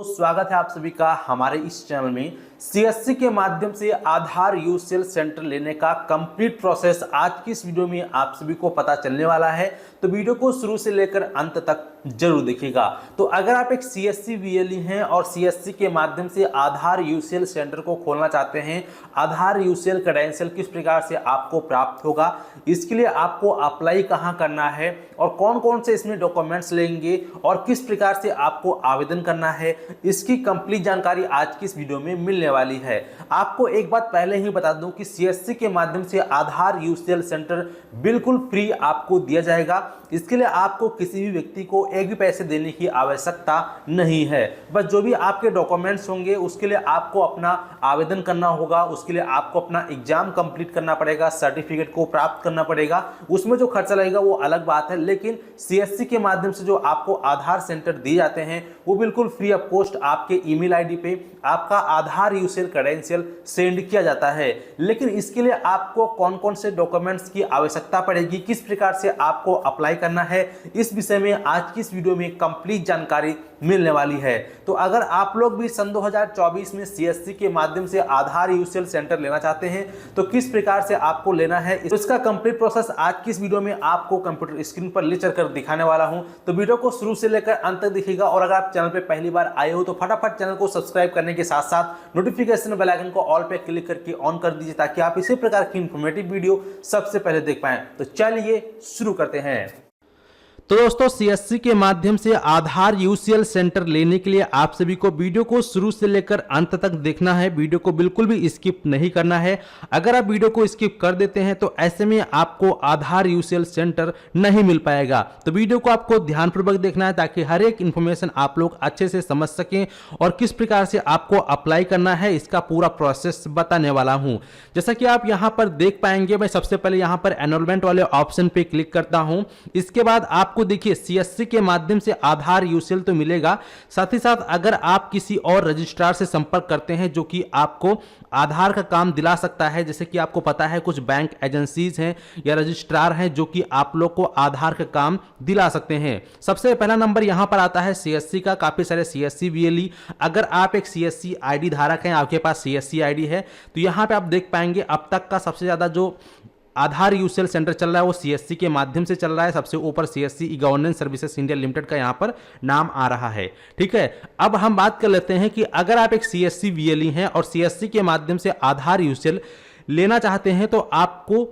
स्वागत है आप सभी का हमारे इस चैनल में। सीएससी के माध्यम से आधार यूसीएल सेंटर लेने का कंप्लीट प्रोसेस आज की इस वीडियो में आप सभी को पता चलने वाला है, तो वीडियो को शुरू से लेकर अंत तक जरूर देखिएगा। तो अगर आप एक सीएससी वीएलई हैं और सीएससी के माध्यम से आधार यूसीएल सेंटर को खोलना चाहते हैं, आधार यूसीएल क्रेडेंशियल किस प्रकार से आपको प्राप्त होगा, इसके लिए आपको अप्लाई कहां करना है और कौन कौन से इसमें डॉक्यूमेंट्स लेंगे और किस प्रकार से आपको आवेदन करना है, इसकी कंप्लीट जानकारी आज की इस वीडियो में मिलने वाली है। आपको एक बात पहले ही बता दूं कि सीएससी के माध्यम से आधार यूसीएल सेंटर बिल्कुल फ्री आपको दिया जाएगा। इसके लिए आपको किसी भी व्यक्ति को एक भी पैसे देने की आवश्यकता नहीं है। बस जो भी आपके डॉक्यूमेंट्स होंगे उसके लिए आपको अपना आवेदन करना होगा, उसके लिए आपको अपना एग्जाम कंप्लीट करना पड़ेगा, सर्टिफिकेट को प्राप्त करना पड़ेगा। उसमें जो खर्चा लगेगा वो अलग बात है, लेकिन सीएससी के माध्यम से जो आपको आधार सेंटर दिए जाते हैं वो बिल्कुल फ्री ऑफ कॉस्ट आपके ईमेल आईडी पे आपका आधार यूसीएल क्रेडेंशियल सेंड किया जाता है। लेकिन इसके लिए आपको कौन कौन से डॉक्यूमेंट्स की आवश्यकता पड़ेगी, किस प्रकार से आपको अप्लाई करना है, इस विषय में आज की इस वीडियो में कंप्लीट जानकारी मिलने वाली है। तो अगर आप लोग भी सन 2024 में सीएससी के माध्यम से आधार यूसीएल सेंटर लेना चाहते हैं तो किस प्रकार से आपको लेना है, इसका कंप्लीट प्रोसेस आज की इस वीडियो में आपको कंप्यूटर स्क्रीन पर ले चलकर दिखाने वाला हूं। तो वीडियो को शुरू से लेकर अंत तक देखिएगा और अगर आप चैनल पे पहली बार आए हो तो फटाफट चैनल को सब्सक्राइब करने के साथ साथ नोटिफिकेशन बेल आइकन को ऑल पे क्लिक करके ऑन कर दीजिए ताकि आप इसी प्रकार की इंफॉर्मेटिव वीडियो सबसे पहले देख पाएं। तो चलिए शुरू करते हैं। तो दोस्तों, सीएससी के माध्यम से आधार यूसीएल सेंटर लेने के लिए आप सभी को वीडियो को शुरू से लेकर अंत तक देखना है। वीडियो को बिल्कुल भी स्किप नहीं करना है। अगर आप वीडियो को स्किप कर देते हैं तो ऐसे में आपको आधार यूसीएल सेंटर नहीं मिल पाएगा। तो वीडियो को आपको ध्यानपूर्वक देखना है ताकि हर एक इंफॉर्मेशन आप लोग अच्छे से समझ सकें और किस प्रकार से आपको अप्लाई करना है इसका पूरा प्रोसेस बताने वाला हूं। जैसा कि आप यहां पर देख पाएंगे, मैं सबसे पहले यहां पर एनरोलमेंट वाले ऑप्शन पे क्लिक करता हूं। इसके बाद आपको देखिए सीएससी के माध्यम से आधार यूसीएल तो मिलेगा, साथ ही साथ अगर आप किसी और रजिस्ट्रार से संपर्क करते हैं जो कि आपको आधार का काम दिला सकता है, जैसे कि आपको पता है कुछ बैंक एजेंसीज हैं या रजिस्ट्रार हैं जो कि आप लोग को आधार का काम दिला सकते हैं। सबसे पहला नंबर यहां पर आता है सीएससी का। काफी सारे सीएससी वीएलई, अगर आप एक सीएससी आईडी धारक हैं, आपके पास सीएससी आईडी है, तो यहां पे आप देख पाएंगे अब तक का सबसे ज्यादा जो आधार यूसीएल सेंटर चल रहा है वो सीएससी के माध्यम से चल रहा है। सबसे ऊपर CSC e governance services India limited का यहां पर नाम आ रहा है। ठीक है, अब हम बात कर लेते हैं कि अगर आप एक सीएससी वीएलई हैं और सीएससी के माध्यम से आधार यूसीएल लेना चाहते हैं तो आपको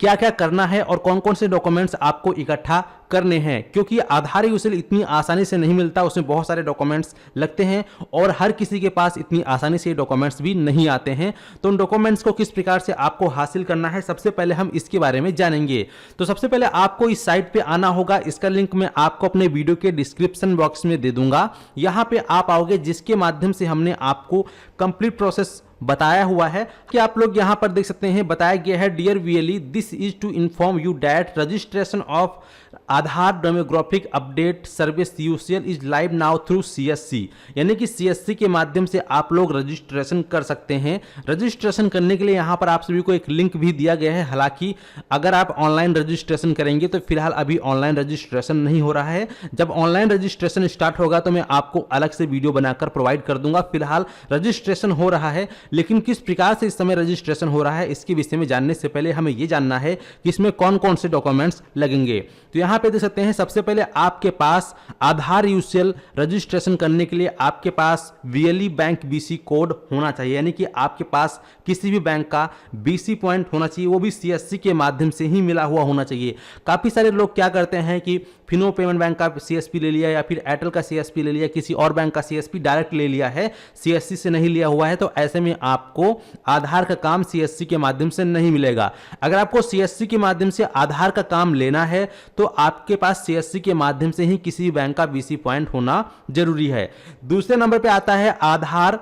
क्या क्या करना है और कौन कौन से डॉक्यूमेंट्स आपको इकट्ठा करने हैं, क्योंकि आधार यूसीएल इतनी आसानी से नहीं मिलता, उसमें बहुत सारे डॉक्यूमेंट्स लगते हैं और हर किसी के पास इतनी आसानी से डॉक्यूमेंट्स भी नहीं आते हैं। तो उन डॉक्यूमेंट्स को किस प्रकार से आपको हासिल करना है, सबसे पहले हम इसके बारे में जानेंगे। तो सबसे पहले आपको इस साइट पे आना होगा। इसका लिंक मैं आपको अपने वीडियो के डिस्क्रिप्शन बॉक्स में दे दूंगा। यहां पे आप आओगे, जिसके माध्यम से हमने आपको कंप्लीट प्रोसेस बताया हुआ है कि आप लोग यहां पर देख सकते हैं, बताया गया है dear VLE, this is to inform you that registration of Aadhaar demographic update service UCL is live now through CSC. यानी कि सीएससी के माध्यम से आप लोग रजिस्ट्रेशन कर सकते हैं। रजिस्ट्रेशन करने के लिए यहां पर आप सभी को एक लिंक भी दिया गया है। हालांकि अगर आप ऑनलाइन रजिस्ट्रेशन करेंगे तो फिलहाल अभी ऑनलाइन रजिस्ट्रेशन नहीं हो रहा है। जब ऑनलाइन रजिस्ट्रेशन स्टार्ट होगा तो मैं आपको अलग से वीडियो बनाकर प्रोवाइड कर दूंगा। फिलहाल रजिस्ट्रेशन हो रहा है, लेकिन किस प्रकार से इस समय रजिस्ट्रेशन हो रहा है इसके विषय में जानने से पहले हमें यह जानना है कि इसमें कौन कौन से डॉक्यूमेंट्स लगेंगे। तो यहां पे देख सकते हैं, सबसे पहले आपके पास आधार यूसीएल रजिस्ट्रेशन करने के लिए आपके पास वीएलई बैंक बीसी कोड होना चाहिए, यानी कि आपके पास किसी भी बैंक का बीसी पॉइंट होना चाहिए, वो भी सीएससी के माध्यम से ही मिला हुआ होना चाहिए। काफी सारे लोग क्या करते हैं कि फिनो पेमेंट बैंक का सीएसपी ले लिया या फिर एयरटेल का सीएसपी ले लिया, किसी और बैंक का सीएसपी डायरेक्ट ले लिया है, सीएससी से नहीं लिया हुआ है। तो ऐसे में आपको आधार का काम सीएससी के माध्यम से नहीं मिलेगा। अगर आपको सीएससी के माध्यम से आधार का काम लेना है तो आपके पास सीएससी के माध्यम से ही किसी बैंक का बीसी पॉइंट होना जरूरी है। दूसरे नंबर पे आता है आधार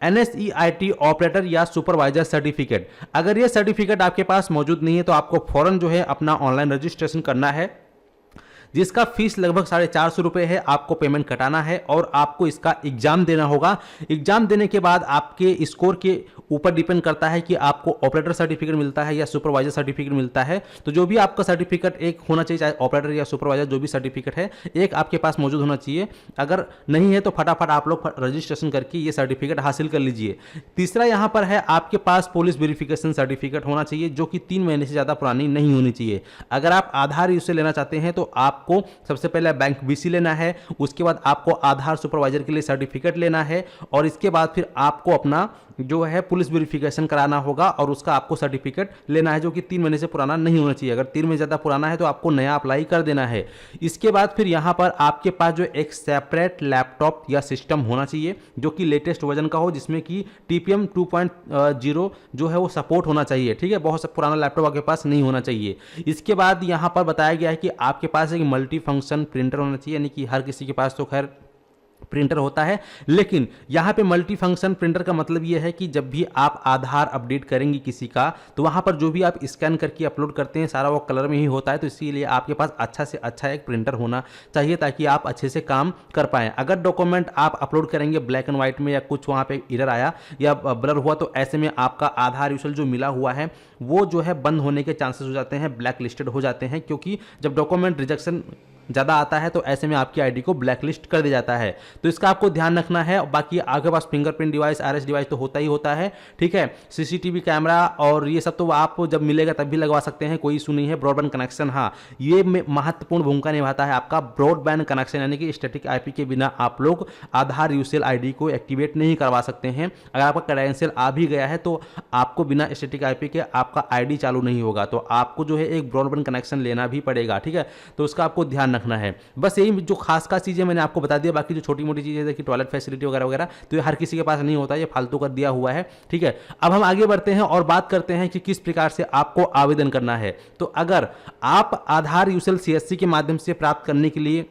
NSEIT ऑपरेटर या सुपरवाइजर सर्टिफिकेट। अगर यह सर्टिफिकेट आपके पास मौजूद नहीं है तो आपको फौरन जो है अपना ऑनलाइन रजिस्ट्रेशन करना है। जिसका फीस लगभग 450 रुपये है। आपको पेमेंट कटाना है और आपको इसका एग्जाम देना होगा। एग्जाम देने के बाद आपके स्कोर के ऊपर डिपेंड करता है कि आपको ऑपरेटर सर्टिफिकेट मिलता है या सुपरवाइजर सर्टिफिकेट मिलता है। तो जो भी आपका सर्टिफिकेट एक होना चाहिए, चाहे ऑपरेटर या सुपरवाइजर जो भी सर्टिफिकेट है, एक आपके पास मौजूद होना चाहिए। अगर नहीं है तो फटाफट आप लोग रजिस्ट्रेशन करके ये सर्टिफिकेट हासिल कर लीजिए। तीसरा यहां पर है आपके पास पुलिस वेरिफिकेशन सर्टिफिकेट होना चाहिए, जो कि 3 महीने से ज़्यादा पुरानी नहीं होनी चाहिए। अगर आप आधार यूज से लेना चाहते हैं तो आपको सबसे पहले बैंक बीसी लेना है, उसके बाद आपको आधार सुपरवाइजर के लिए सर्टिफिकेट लेना है और इसके बाद फिर आपको अपना जो है पुलिस वेरिफिकेशन कराना होगा और उसका आपको सर्टिफिकेट लेना है, जो कि 3 महीने से पुराना नहीं होना चाहिए। अगर 3 महीने ज़्यादा पुराना है तो आपको नया अप्लाई कर देना है। इसके बाद फिर यहाँ पर आपके पास जो एक सेपरेट लैपटॉप या सिस्टम होना चाहिए जो कि लेटेस्ट वर्जन का हो, जिसमें कि TPM 2.0 जो है वो सपोर्ट होना चाहिए। ठीक है, बहुत पुराना लैपटॉप आपके पास नहीं होना चाहिए। इसके बाद यहाँ पर बताया गया है कि आपके पास एक मल्टी फंक्शन प्रिंटर होना चाहिए, यानी कि हर किसी के पास तो खैर प्रिंटर होता है, लेकिन यहाँ पे मल्टी फंक्शन प्रिंटर का मतलब ये है कि जब भी आप आधार अपडेट करेंगे किसी का, तो वहाँ पर जो भी आप स्कैन करके अपलोड करते हैं सारा वो कलर में ही होता है। तो इसीलिए आपके पास अच्छा से अच्छा एक प्रिंटर होना चाहिए ताकि आप अच्छे से काम कर पाएँ। अगर डॉक्यूमेंट आप अपलोड करेंगे ब्लैक एंड व्हाइट में या कुछ वहाँ पे एरर आया या ब्लर हुआ, तो ऐसे में आपका आधार यूजर जो मिला हुआ है वो जो है बंद होने के चांसेस हो जाते हैं, ब्लैक लिस्टेड हो जाते हैं, क्योंकि जब डॉक्यूमेंट रिजेक्शन ज़्यादा आता है तो ऐसे में आपकी आईडी को ब्लैकलिस्ट कर दिया जाता है। तो इसका आपको ध्यान रखना है। बाकी आपके पास फिंगरप्रिंट डिवाइस, RS डिवाइस तो होता ही होता है। ठीक है, CCTV कैमरा और ये सब तो आप जब मिलेगा तब भी लगवा सकते हैं, कोई इशू नहीं है। ब्रॉडबैंड कनेक्शन, हाँ, ये महत्वपूर्ण भूमिका निभाता है आपका ब्रॉडबैंड कनेक्शन, यानी कि स्टैटिक IP के बिना आप लोग आधार यूसेल ID को एक्टिवेट नहीं करवा सकते हैं। अगर आपका क्रेडेंशियल आ भी गया है तो आपको बिना स्टैटिक IP के आपका ID चालू नहीं होगा, तो आपको जो है एक ब्रॉडबैंड कनेक्शन लेना भी पड़ेगा। ठीक है, तो उसका आपको ध्यान रखना है। बस यही जो खास चीजें मैंने आपको बता दिया। बाकी जो छोटी मोटी चीजें देखिए, टॉयलेट फैसिलिटी वगैरह वगैरह, तो ये हर किसी के पास नहीं होता, ये फालतू कर दिया हुआ है। ठीक है, अब हम आगे बढ़ते हैं और बात करते हैं कि किस प्रकार से आपको आवेदन करना है। तो अगर आप आधार यूसेल CSC के माध्यम से प्राप्त करने के लिए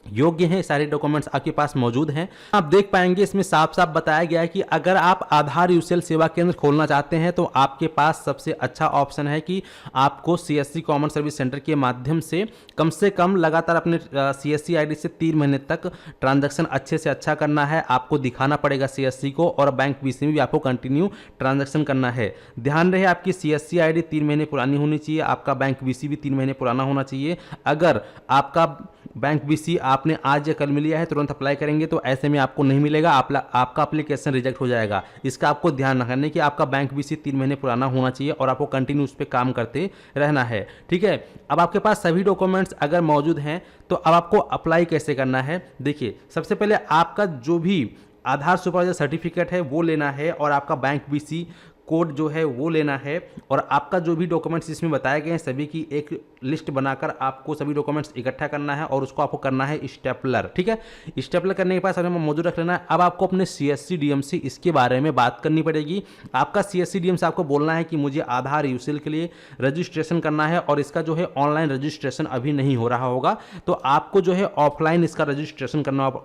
योग्य हैं, सारे डॉक्यूमेंट्स आपके पास मौजूद हैं। आप देख पाएंगे इसमें साफ साफ बताया गया है कि अगर आप आधार यूसेल सेवा केंद्र खोलना चाहते हैं तो आपके पास सबसे अच्छा ऑप्शन है कि आपको CSC कॉमन सर्विस सेंटर के माध्यम से कम लगातार अपने CSC ID से 3 महीने तक ट्रांजैक्शन अच्छे से अच्छा करना है। आपको दिखाना पड़ेगा CSC को, और बैंक BC में भी आपको कंटिन्यू ट्रांजैक्शन करना है। ध्यान रहे, आपकी CSC ID 3 महीने पुरानी होनी चाहिए, आपका बैंक BC भी 3 महीने पुराना होना चाहिए। अगर आपका बैंक BC आपने आज या कल मिल लिया है, तुरंत अप्लाई करेंगे तो ऐसे में आपको नहीं मिलेगा, आपका एप्लीकेशन रिजेक्ट हो जाएगा। इसका आपको ध्यान रखना है कि आपका बैंक BC 3 महीने पुराना होना चाहिए और आपको कंटिन्यू उस पर काम करते रहना है। ठीक है, अब आपके पास सभी डॉक्यूमेंट्स अगर मौजूद हैं तो अब आपको अप्लाई कैसे करना है। देखिए, सबसे पहले आपका जो भी आधार सुपरवाइजर सर्टिफिकेट है वो लेना है और आपका बैंक BC कोड जो है वो लेना है, और आपका जो भी डॉक्यूमेंट्स इसमें बताए गए हैं सभी की एक लिस्ट बनाकर आपको सभी डॉक्यूमेंट्स इकट्ठा करना है और उसको आपको करना है स्टेपलर। ठीक है, स्टेपलर करने के बाद हमें मौजूद रख लेना है। अब आपको अपने CSC DM से इसके बारे में बात करनी पड़ेगी। आपका CSC DM से आपको बोलना है कि मुझे आधार यूसेल के लिए रजिस्ट्रेशन करना है और इसका जो है ऑनलाइन रजिस्ट्रेशन अभी नहीं हो रहा होगा, तो आपको जो है ऑफलाइन इसका रजिस्ट्रेशन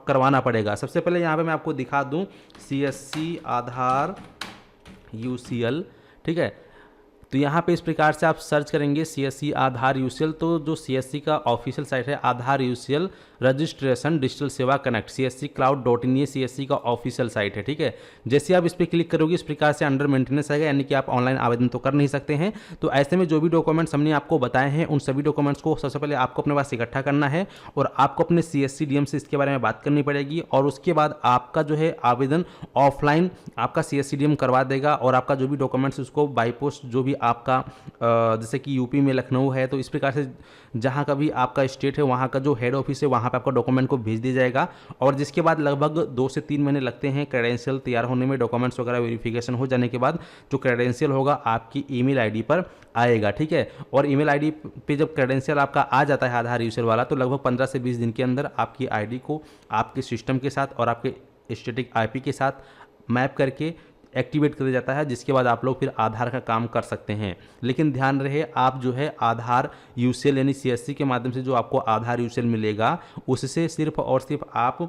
करवाना पड़ेगा। सबसे पहले यहाँ पर मैं आपको दिखा दूँ CSC आधार UCL। ठीक है, तो यहाँ पे इस प्रकार से आप सर्च करेंगे CSC आधार UCL, तो जो CSC का ऑफिशियल साइट है आधार UCL रजिस्ट्रेशन डिजिटल सेवा कनेक्ट csccloud.in, ये CSC का ऑफिशियल साइट है। ठीक है, जैसे आप इस पर क्लिक करोगे इस प्रकार से अंडर मेंटेनेंस आएगा, यानी कि आप ऑनलाइन आवेदन तो कर नहीं सकते हैं। तो ऐसे में जो भी डॉक्यूमेंट्स हमने आपको बताए हैं उन सभी डॉक्यूमेंट्स को सबसे पहले आपको अपने पास इकट्ठा करना है और आपको अपने CSC DM से इसके बारे में बात करनी पड़ेगी, और उसके बाद आपका जो है आवेदन ऑफलाइन आपका CSC DM करवा देगा और आपका जो भी डॉक्यूमेंट्स उसको बाई पोस्ट जो भी आपका जैसे कि यूपी में लखनऊ है, तो इस प्रकार से जहाँ का भी आपका स्टेट है वहाँ का जो हेड ऑफिस है वहाँ पे आपका डॉक्यूमेंट को भेज दिया जाएगा, और जिसके बाद लगभग 2 से 3 महीने लगते हैं क्रेडेंशियल तैयार होने में। डॉक्यूमेंट्स वगैरह वेरिफिकेशन हो जाने के बाद जो क्रेडेंशियल होगा आपकी ईमेल आईडी पर आएगा। ठीक है, और ईमेल आईडी पे जब क्रेडेंशियल आपका आ जाता है आधार यूजर वाला, तो लगभग 15 से 20 दिन के अंदर आपकी आईडी को आपके सिस्टम के साथ और आपके स्टैटिक IP के साथ मैप करके एक्टिवेट कर दिया जाता है, जिसके बाद आप लोग फिर आधार का काम कर सकते हैं। लेकिन ध्यान रहे, आप जो है आधार यूसेल यानी CSC के माध्यम से जो आपको आधार यूसेल मिलेगा उससे सिर्फ और सिर्फ आप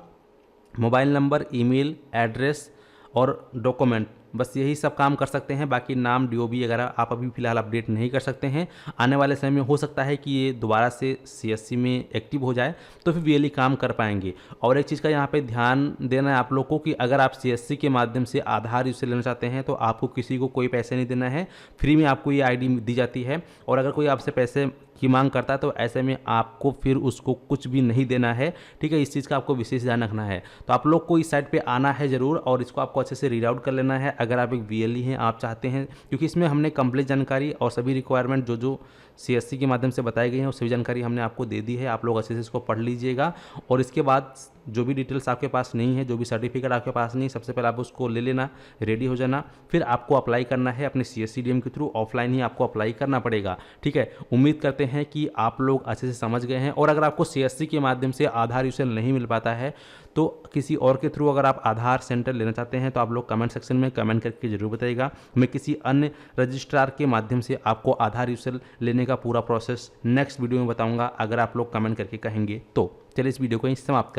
मोबाइल नंबर, ईमेल एड्रेस और डॉक्यूमेंट बस यही सब काम कर सकते हैं। बाकी नाम DOB वगैरह आप अभी फ़िलहाल अपडेट नहीं कर सकते हैं। आने वाले समय में हो सकता है कि ये दोबारा से CSC में एक्टिव हो जाए तो फिर VLE काम कर पाएंगे। और एक चीज़ का यहाँ पे ध्यान देना है आप लोग को कि अगर आप CSC के माध्यम से आधार यूज़र लेना चाहते हैं तो आपको किसी को कोई पैसे नहीं देना है, फ्री में आपको ये ID दी जाती है। और अगर कोई आपसे पैसे की मांग करता है तो ऐसे में आपको फिर उसको कुछ भी नहीं देना है, ठीक है। इस चीज़ का आपको विशेष ध्यान रखना है। तो आप लोग को इस साइट पे आना है ज़रूर और इसको आपको अच्छे से रीड आउट कर लेना है अगर आप एक VLE हैं, आप चाहते हैं, क्योंकि इसमें हमने कंप्लीट जानकारी और सभी रिक्वायरमेंट जो CSC के माध्यम से बताई गई हैं वो सभी जानकारी हमने आपको दे दी है। आप लोग अच्छे से इसको पढ़ लीजिएगा और इसके बाद जो भी डिटेल्स आपके पास नहीं है, जो भी सर्टिफिकेट आपके पास नहीं, सबसे पहले आप उसको ले लेना, रेडी हो जाना। फिर आपको अप्लाई करना है अपने CSC DM के थ्रू, ऑफलाइन ही आपको अप्लाई करना पड़ेगा, ठीक है। उम्मीद करते हैं कि आप लोग अच्छे से समझ गए हैं। और अगर आपको CSC के माध्यम से आधार यूज़र नहीं मिल पाता है तो किसी और के थ्रू अगर आप आधार सेंटर लेना चाहते हैं तो आप लोग कमेंट सेक्शन में कमेंट करके जरूर बताइएगा। मैं किसी अन्य रजिस्ट्रार के माध्यम से आपको आधार यूज़र लेने का पूरा प्रोसेस नेक्स्ट वीडियो में बताऊंगा, अगर आप लोग कमेंट करके कहेंगे तो। चलिए इस वीडियो को यहीं समाप्त